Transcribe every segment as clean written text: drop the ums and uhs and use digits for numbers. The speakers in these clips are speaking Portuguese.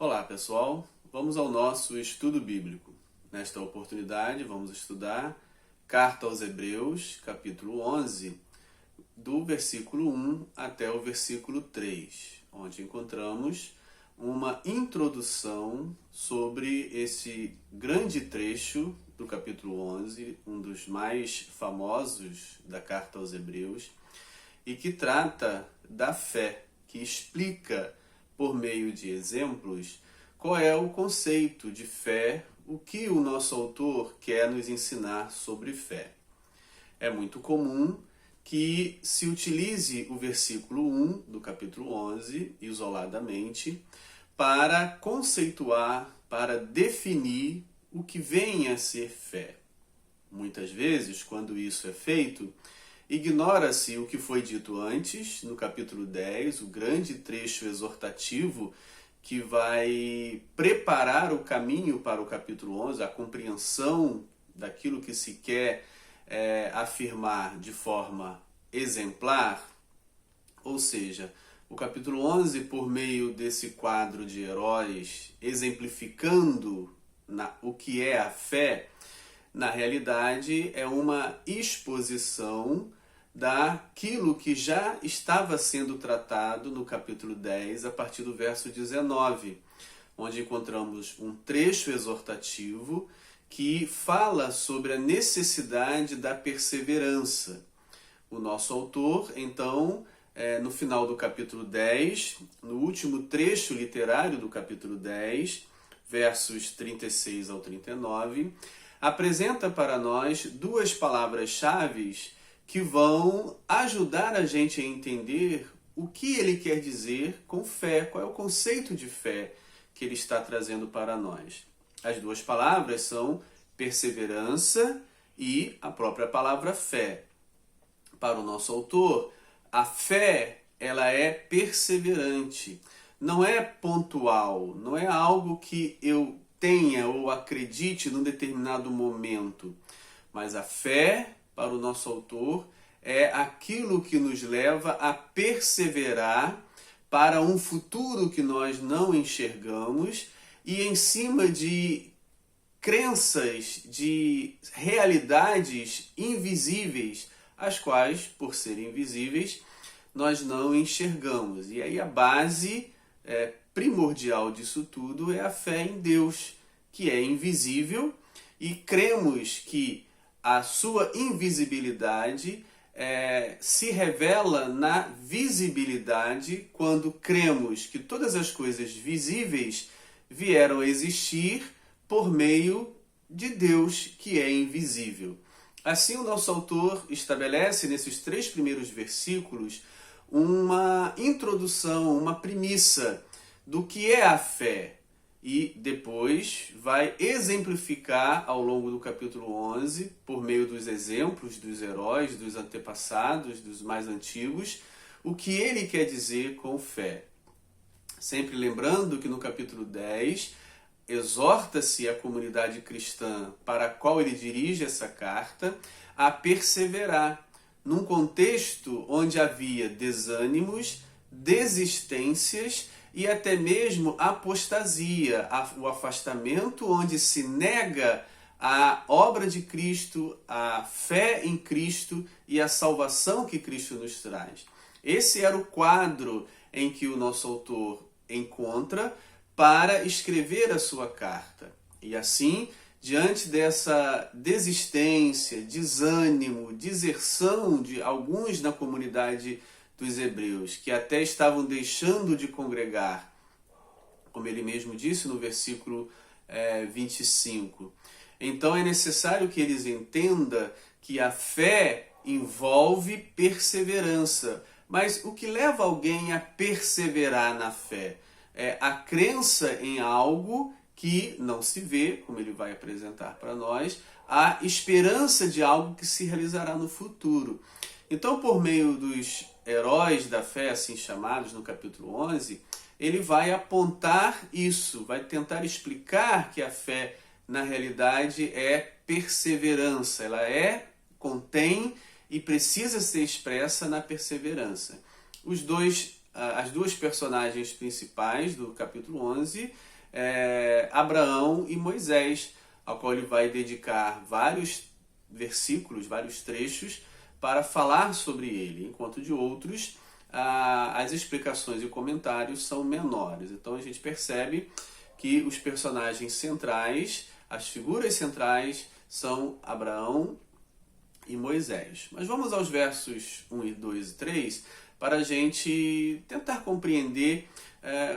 Olá pessoal, vamos ao nosso estudo bíblico. Nesta oportunidade vamos estudar Carta aos Hebreus, capítulo 11, do versículo 1 até o versículo 3, onde encontramos uma introdução sobre esse grande trecho do capítulo 11, um dos mais famosos da Carta aos Hebreus, e que trata da fé, que explica por meio de exemplos qual é o conceito de fé, o que o nosso autor quer nos ensinar sobre fé. É muito comum que se utilize o versículo 1 do capítulo 11, isoladamente, para conceituar, para definir o que vem a ser fé. Muitas vezes, quando isso é feito, ignora-se o que foi dito antes, no capítulo 10, o grande trecho exortativo que vai preparar o caminho para o capítulo 11, a compreensão daquilo que se quer afirmar de forma exemplar. Ou seja, o capítulo 11, por meio desse quadro de heróis, exemplificando o que é a fé, na realidade é uma exposição daquilo que já estava sendo tratado no capítulo 10, a partir do verso 19, onde encontramos um trecho exortativo que fala sobre a necessidade da perseverança. O nosso autor, então, no final do capítulo 10, no último trecho literário do capítulo 10, versos 36 ao 39, apresenta para nós duas palavras-chave que vão ajudar a gente a entender o que ele quer dizer com fé, qual é o conceito de fé que ele está trazendo para nós. As duas palavras são perseverança e a própria palavra fé. Para o nosso autor, a fé ela é perseverante, não é pontual, não é algo que eu tenha ou acredite num determinado momento, mas a fé, para o nosso autor, é aquilo que nos leva a perseverar para um futuro que nós não enxergamos e em cima de crenças, de realidades invisíveis, as quais, por serem invisíveis, nós não enxergamos. E aí a base primordial disso tudo é a fé em Deus, que é invisível, e cremos que a sua invisibilidade se revela na visibilidade quando cremos que todas as coisas visíveis vieram a existir por meio de Deus, que é invisível. Assim, o nosso autor estabelece nesses 3 primeiros versículos uma introdução, uma premissa do que é a fé. E depois vai exemplificar ao longo do capítulo 11, por meio dos exemplos dos heróis, dos antepassados, dos mais antigos, o que ele quer dizer com fé. Sempre lembrando que no capítulo 10, exorta-se a comunidade cristã para a qual ele dirige essa carta a perseverar num contexto onde havia desânimos, desistências e até mesmo apostasia, o afastamento onde se nega a obra de Cristo, a fé em Cristo e a salvação que Cristo nos traz. Esse era o quadro em que o nosso autor encontra para escrever a sua carta. E assim, diante dessa desistência, desânimo, deserção de alguns na comunidade dos hebreus, que até estavam deixando de congregar, como ele mesmo disse no versículo 25. Então é necessário que eles entendam que a fé envolve perseverança. Mas o que leva alguém a perseverar na fé? É a crença em algo que não se vê, como ele vai apresentar para nós, a esperança de algo que se realizará no futuro. Então, por meio dos heróis da fé, assim chamados, no capítulo 11, ele vai apontar isso, vai tentar explicar que a fé, na realidade, é perseverança. Ela contém e precisa ser expressa na perseverança. Os dois as duas personagens principais do capítulo 11, Abraão e Moisés, ao qual ele vai dedicar vários versículos, vários trechos, para falar sobre ele, enquanto de outros as explicações e comentários são menores. Então a gente percebe que os personagens centrais, as figuras centrais, são Abraão e Moisés. Mas vamos aos versos 1, 2 e 3 para a gente tentar compreender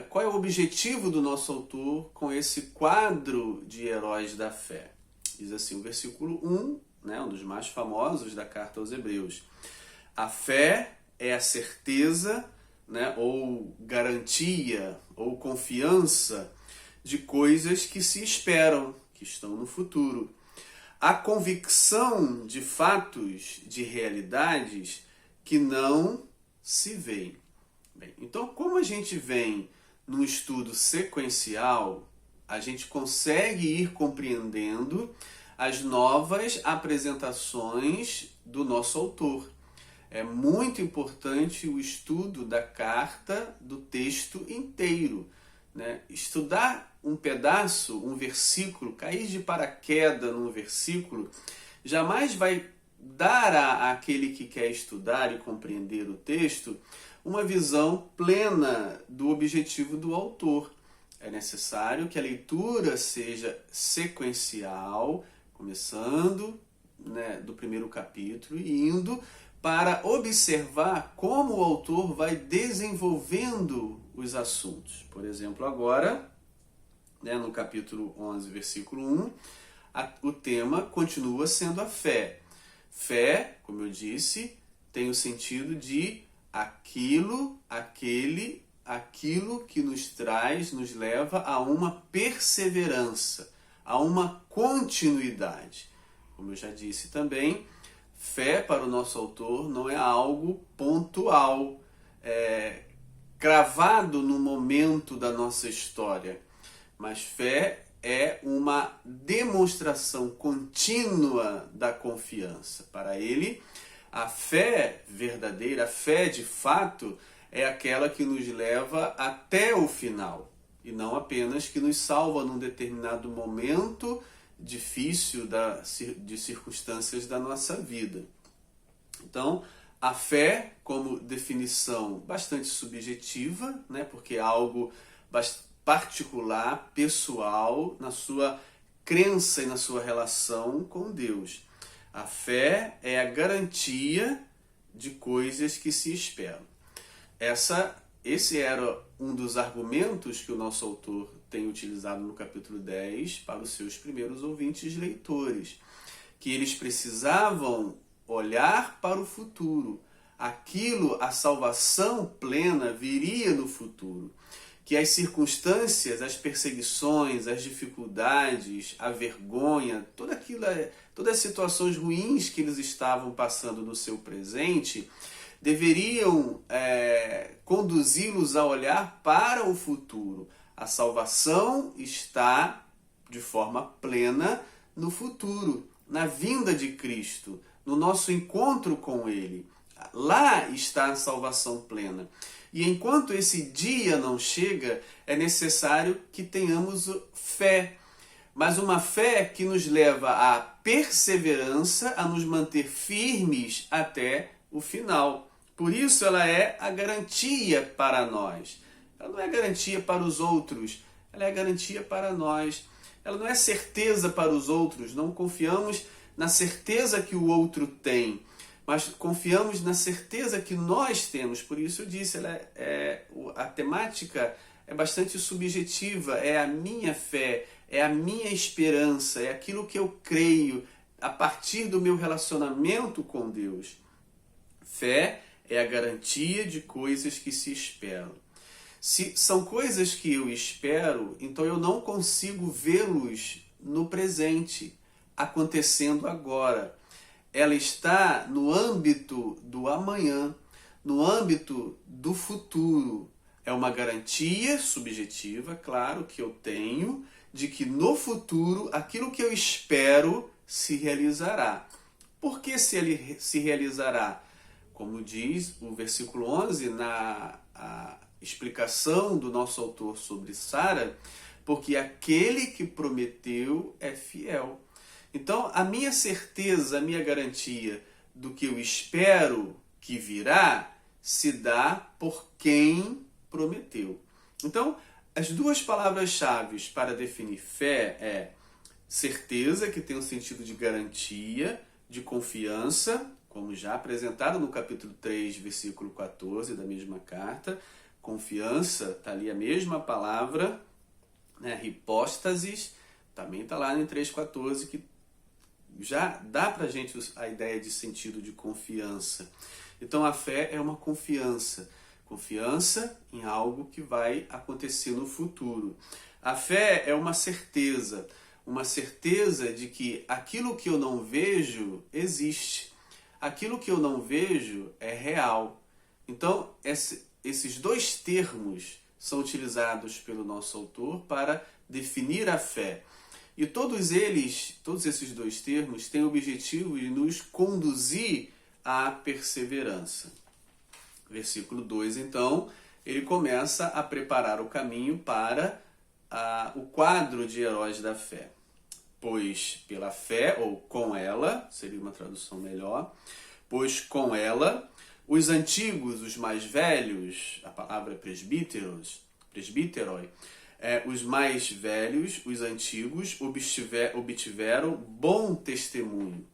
qual é o objetivo do nosso autor com esse quadro de heróis da fé. Diz assim o versículo 1, um dos mais famosos da carta aos Hebreus. A fé é a certeza, ou garantia, ou confiança de coisas que se esperam, que estão no futuro. A convicção de fatos, de realidades que não se veem. Bem, então, como a gente vem num estudo sequencial, a gente consegue ir compreendendo as novas apresentações do nosso autor. É muito importante o estudo da carta, do texto inteiro. Estudar um pedaço, um versículo, cair de paraquedas num versículo, jamais vai dar àquele que quer estudar e compreender o texto uma visão plena do objetivo do autor. É necessário que a leitura seja sequencial, começando do primeiro capítulo e indo para observar como o autor vai desenvolvendo os assuntos. Por exemplo, agora, no capítulo 11, versículo 1, o tema continua sendo a fé. Fé, como eu disse, tem o sentido de aquilo que nos traz, nos leva a uma perseverança, a uma continuidade. Como eu já disse também, fé para o nosso autor não é algo pontual, cravado no momento da nossa história, mas fé é uma demonstração contínua da confiança. Para ele, a fé verdadeira, a fé de fato, é aquela que nos leva até o final, e não apenas que nos salva num determinado momento difícil de circunstâncias da nossa vida. Então, a fé, como definição bastante subjetiva, porque é algo particular, pessoal, na sua crença e na sua relação com Deus. A fé é a garantia de coisas que se esperam. Esse era um dos argumentos que o nosso autor tem utilizado no capítulo 10 para os seus primeiros ouvintes leitores, que eles precisavam olhar para o futuro. A salvação plena viria no futuro. Que as circunstâncias, as perseguições, as dificuldades, a vergonha, todas as situações ruins que eles estavam passando no seu presente, deveriam conduzi-los a olhar para o futuro. A salvação está de forma plena no futuro, na vinda de Cristo, no nosso encontro com Ele. Lá está a salvação plena. E enquanto esse dia não chega, é necessário que tenhamos fé. Mas uma fé que nos leva à perseverança, a nos manter firmes até o final. Por isso ela é a garantia para nós. Ela não é garantia para os outros, ela é garantia para nós. Ela não é certeza para os outros, não confiamos na certeza que o outro tem, mas confiamos na certeza que nós temos. Por isso eu disse, a temática é bastante subjetiva, é a minha fé, é a minha esperança, é aquilo que eu creio a partir do meu relacionamento com Deus. Fé é a garantia de coisas que se esperam. Se são coisas que eu espero, então eu não consigo vê-los no presente, acontecendo agora. Ela está no âmbito do amanhã, no âmbito do futuro. É uma garantia subjetiva, claro, que eu tenho, de que no futuro aquilo que eu espero se realizará. Por que se realizará? Como diz o versículo 11, a explicação do nosso autor sobre Sara, porque aquele que prometeu é fiel. Então, a minha certeza, a minha garantia do que eu espero que virá, se dá por quem prometeu. Então, as duas palavras-chave para definir fé é certeza, que tem um sentido de garantia, de confiança, como já apresentado no capítulo 3, versículo 14 da mesma carta. Confiança, está ali a mesma palavra, né? Hipóstasis, também está lá em 3,14, que já dá para a gente a ideia de sentido de confiança. Então a fé é uma confiança. Confiança em algo que vai acontecer no futuro. A fé é uma certeza de que aquilo que eu não vejo existe. Aquilo que eu não vejo é real. Então, esses dois termos são utilizados pelo nosso autor para definir a fé. E todos esses dois termos têm o objetivo de nos conduzir à perseverança. Versículo 2, então, ele começa a preparar o caminho para o quadro de heróis da fé. Pois pela fé, ou com ela, seria uma tradução melhor, pois com ela, os antigos, os mais velhos, a palavra presbíteroi, os mais velhos, os antigos, obtiveram bom testemunho.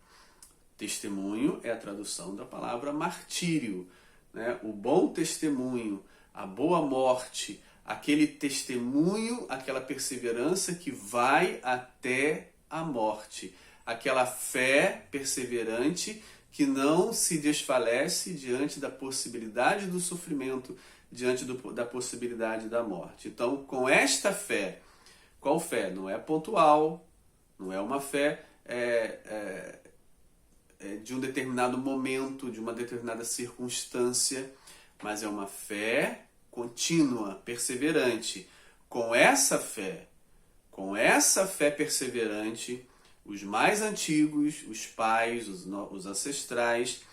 Testemunho é a tradução da palavra martírio, né? O bom testemunho, a boa morte, aquele testemunho, aquela perseverança que vai até a morte, aquela fé perseverante que não se desfalece diante da possibilidade do sofrimento, diante da possibilidade da morte. Então, com esta fé, qual fé? Não é pontual, não é uma fé de um determinado momento, de uma determinada circunstância, mas é uma fé contínua, perseverante. Com essa fé perseverante, os mais antigos, os pais, os ancestrais,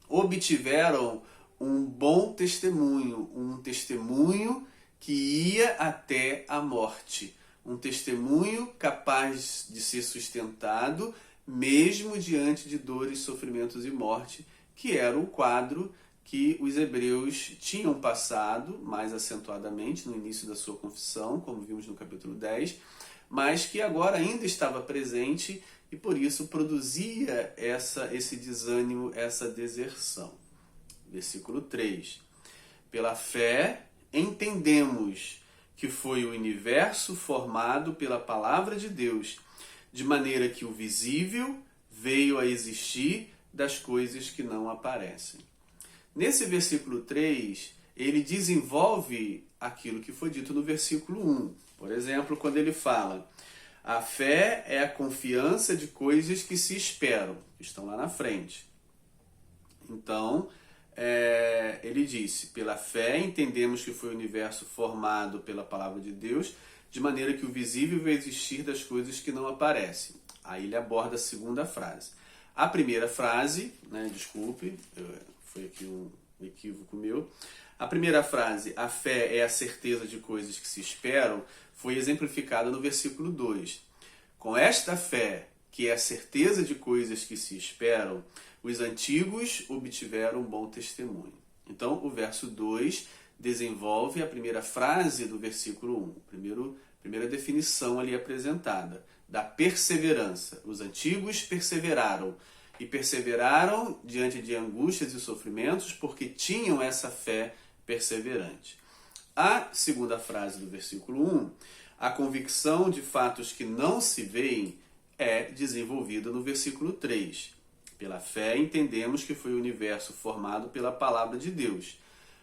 obtiveram um bom testemunho, um testemunho que ia até a morte, um testemunho capaz de ser sustentado mesmo diante de dores, sofrimentos e morte, que era o quadro que os hebreus tinham passado mais acentuadamente no início da sua confissão, como vimos no capítulo 10, mas que agora ainda estava presente e por isso produzia esse desânimo, essa deserção. Versículo 3. Pela fé entendemos que foi o universo formado pela palavra de Deus, de maneira que o visível veio a existir das coisas que não aparecem. Nesse versículo 3, ele desenvolve aquilo que foi dito no versículo 1. Por exemplo, quando ele fala: a fé é a confiança de coisas que se esperam, que estão lá na frente. Então, ele disse: pela fé entendemos que foi o universo formado pela palavra de Deus, de maneira que o visível vai existir das coisas que não aparecem. Aí ele aborda a segunda frase. A primeira frase, foi aqui um equívoco meu. A primeira frase, a fé é a certeza de coisas que se esperam, foi exemplificada no versículo 2. Com esta fé, que é a certeza de coisas que se esperam, os antigos obtiveram um bom testemunho. Então, o verso 2 desenvolve a primeira frase do versículo 1, primeira definição ali apresentada, da perseverança. Os antigos perseveraram, e perseveraram diante de angústias e sofrimentos porque tinham essa fé perseverante. A segunda frase do versículo 1, a convicção de fatos que não se veem, é desenvolvida no versículo 3. Pela fé entendemos que foi o universo formado pela palavra de Deus.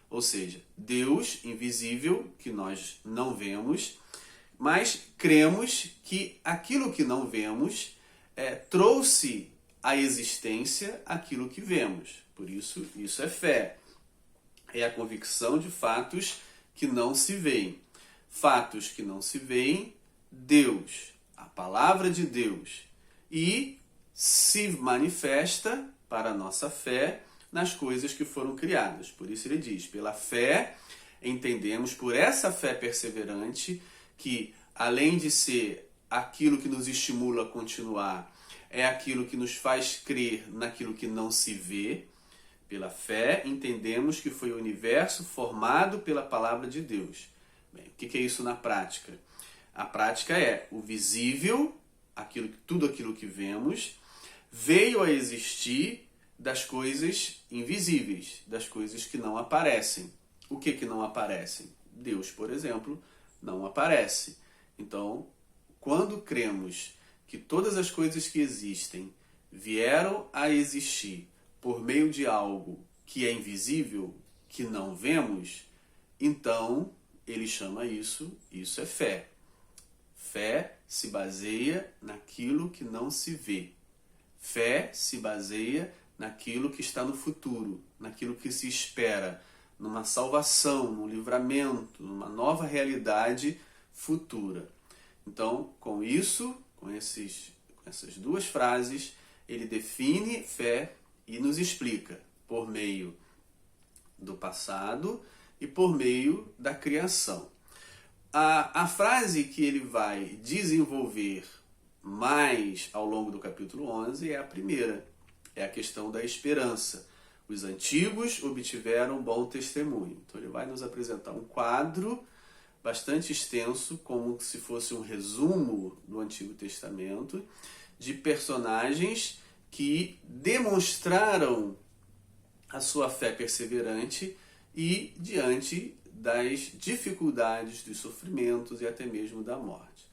Ou seja, Deus invisível, que nós não vemos, mas cremos que aquilo que não vemos trouxe à existência aquilo que vemos. Por isso, isso é fé. É a convicção de fatos que não se veem. Fatos que não se veem, Deus, a palavra de Deus. E se manifesta para a nossa fé nas coisas que foram criadas. Por isso ele diz, pela fé entendemos, por essa fé perseverante, que além de ser aquilo que nos estimula a continuar, é aquilo que nos faz crer naquilo que não se vê. Pela fé entendemos que foi o universo formado pela palavra de Deus. Bem, o que é isso na prática? A prática é o visível, tudo aquilo que vemos, veio a existir das coisas invisíveis, das coisas que não aparecem. O que não aparecem? Deus, por exemplo, não aparece. Então, quando cremos que todas as coisas que existem vieram a existir por meio de algo que é invisível, que não vemos, então ele chama isso é fé. Fé se baseia naquilo que não se vê. Fé se baseia naquilo que está no futuro, naquilo que se espera, numa salvação, num livramento, numa nova realidade futura. Então, com isso, com essas duas frases, ele define fé e nos explica por meio do passado e por meio da criação. A frase que ele vai desenvolver mais ao longo do capítulo 11 é a primeira, é a questão da esperança. Os antigos obtiveram bom testemunho. Então ele vai nos apresentar um quadro bastante extenso, como se fosse um resumo do Antigo Testamento, de personagens que demonstraram a sua fé perseverante e diante das dificuldades, dos sofrimentos e até mesmo da morte.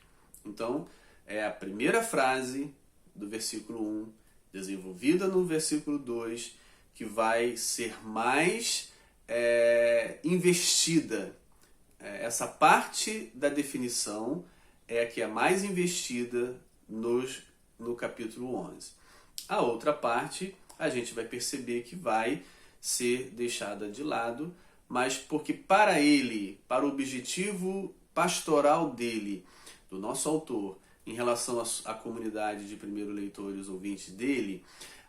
Então, é a primeira frase do versículo 1, desenvolvida no versículo 2, que vai ser mais investida. Essa parte da definição é a que é mais investida no capítulo 11. A outra parte, a gente vai perceber que vai ser deixada de lado, mas porque para ele, para o objetivo pastoral dele, do nosso autor, em relação à comunidade de primeiro leitor e os ouvintes dele,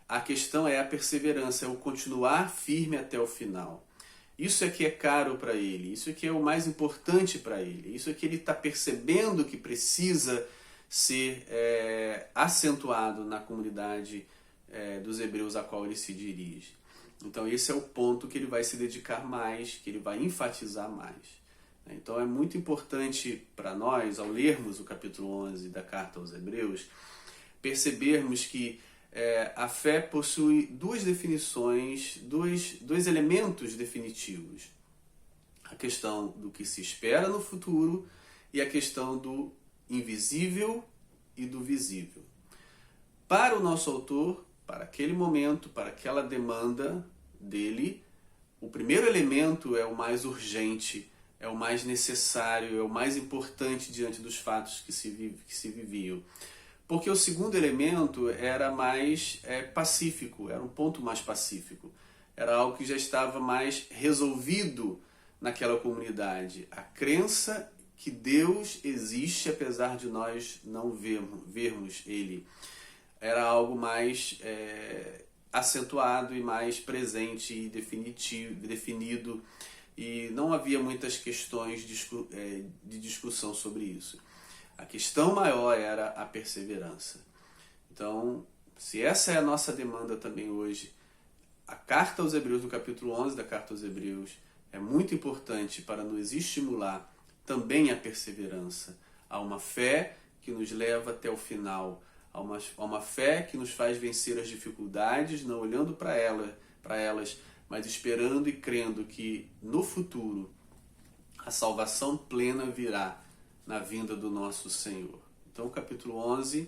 a questão é a perseverança, é o continuar firme até o final. Isso é que é caro para ele, isso é que é o mais importante para ele, isso é que ele está percebendo que precisa ser acentuado na comunidade dos hebreus a qual ele se dirige. Então esse é o ponto que ele vai se dedicar mais, que ele vai enfatizar mais. Então é muito importante para nós, ao lermos o capítulo 11 da Carta aos Hebreus, percebermos que a fé possui duas definições, dois elementos definitivos. A questão do que se espera no futuro e a questão do invisível e do visível. Para o nosso autor, para aquele momento, para aquela demanda dele, o primeiro elemento é o mais urgente, é o mais necessário, é o mais importante diante dos fatos que se viviam. Porque o segundo elemento era mais pacífico, era um ponto mais pacífico. Era algo que já estava mais resolvido naquela comunidade. A crença que Deus existe apesar de nós não vermos Ele. Era algo mais acentuado e mais presente e definido. E não havia muitas questões de discussão sobre isso. A questão maior era a perseverança. Então, se essa é a nossa demanda também hoje, a Carta aos Hebreus, do capítulo 11 da Carta aos Hebreus, é muito importante para nos estimular também a perseverança, a uma fé que nos leva até o final, a uma fé que nos faz vencer as dificuldades, não olhando para elas, mas esperando e crendo que no futuro a salvação plena virá na vinda do nosso Senhor. Então o capítulo 11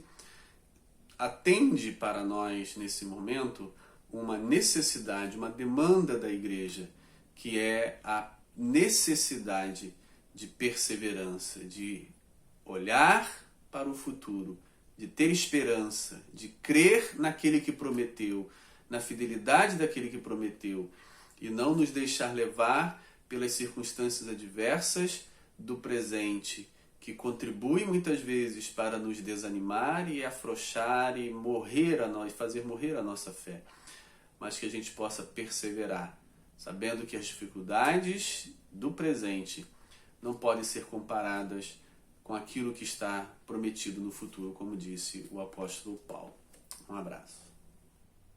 atende para nós nesse momento uma necessidade, uma demanda da igreja, que é a necessidade de perseverança, de olhar para o futuro, de ter esperança, de crer naquele que prometeu, na fidelidade daquele que prometeu, e não nos deixar levar pelas circunstâncias adversas do presente, que contribui muitas vezes para nos desanimar e afrouxar e fazer morrer a nossa fé. mas que a gente possa perseverar, sabendo que as dificuldades do presente não podem ser comparadas com aquilo que está prometido no futuro, como disse o apóstolo Paulo. Um abraço.